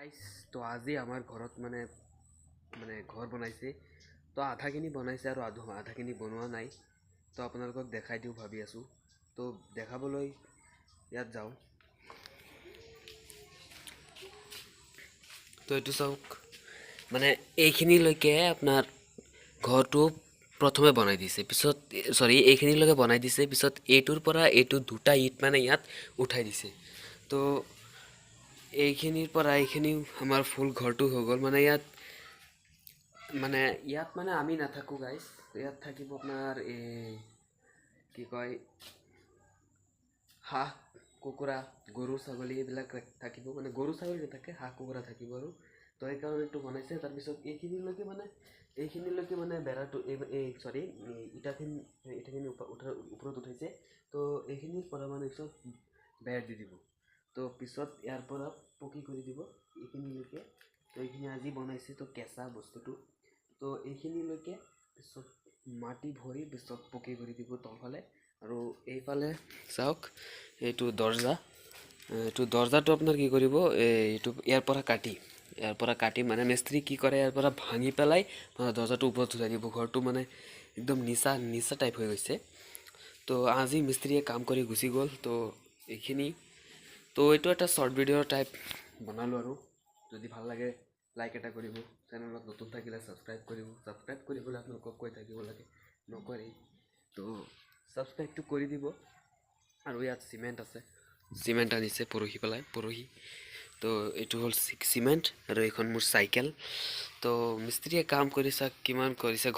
গাইছ তো আজি আমাৰ ঘৰত মানে ঘৰ বনাইছে। তো আধাখিনি বনাইছে আৰু আধাখিনি বনোৱা নাই। তো আপোনালোকক দেখাই দিওঁ ভাবি আছোঁ। তো দেখাবলৈ ইয়াত যাওঁ। তো এইটো চাওক, মানে এইখিনিলৈকে আপোনাৰ ঘৰটো প্ৰথমে বনাই দিছে, পিছত এইখিনিলৈকে বনাই দিছে, পিছত এইটোৰ পৰা এইটো দুটা ইট মানে ইয়াত উঠাই দিছে। তো এইখিনিৰ পৰা এইখিনি আমাৰ ফুল ঘৰটো হৈ গ'ল। ইয়াত মানে আমি নাথাকোঁ গাইজ। ইয়াত থাকিব আপোনাৰ কি কয়, হাঁহ কুকুৰা গৰু ছাগলী এইবিলাক থাকিব। মানে গৰু ছাগলী নাথাকে, হাঁহ কুকুৰা থাকিব আৰু। তো সেইকাৰণে এইটো বনাইছে। তাৰপিছত এইখিনিলৈকে মানে বেৰাটো ইটাখিনি ওপৰত উঠাইছে। তো এইখিনিৰ পৰা মানে চব বেৰ দি দিব। তো পিছত ইয়াৰ পৰা পকী কৰি দিব এইখিনিলৈকে। তো এইখিনি আজি বনাইছে, তো কেঁচা বস্তুটো। তো এইখিনিলৈকে পিছত মাটি ভৰি পিছত পকী কৰি দিব তলফালে। আৰু এইফালে চাওক, এইটো দৰ্জাটো আপোনাৰ কি কৰিব, ইয়াৰ পৰা কাটি মানে মিস্ত্ৰী কি কৰে, ইয়াৰ পৰা ভাঙি পেলাই দৰ্জাটো ওপৰত উঠাই দিব। ঘৰটো মানে একদম নিচা টাইপ হৈ গৈছে। তো আজি মিস্ত্ৰীয়ে কাম কৰি গুচি গ'ল। তো এইখিনি, তো এইটো এটা শ্বৰ্ট ভিডিঅ' টাইপ বনালোঁ আৰু। যদি ভাল লাগে লাইক এটা কৰিব, চেনেলত নতুন থাকিলে ছাবস্ক্ৰাইব কৰিবলৈ আপোনালোকক কৈ থাকিব লাগে, নকৰেই। তো ছাবস্ক্ৰাইবটো কৰি দিব। আৰু ইয়াত চিমেণ্ট আনিছে পৰহি। তো এইটো হ'ল চিমেণ্ট, আৰু এইখন মোৰ চাইকেল। তো মিস্ত্ৰীয়ে কাম কৰিছে, কিমান কৰিছে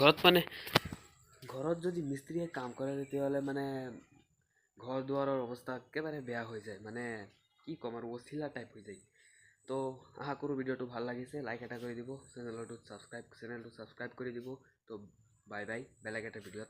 ঘৰত যদি মিস্ত্ৰীয়ে কাম কৰে তেতিয়াহ'লে মানে ঘৰ দুৱাৰৰ অৱস্থা একেবাৰে বেয়া হৈ যায়। মানে কি ক'ম আৰু, অচিলা টাইপ হৈ যায়। তো আশা কৰোঁ ভিডিঅ'টো ভাল লাগিছে, লাইক এটা কৰি দিব, চেনেলটো ছাবস্ক্ৰাইব কৰি দিব। তো বাই বাই, বেলেগ এটা ভিডিঅ'ত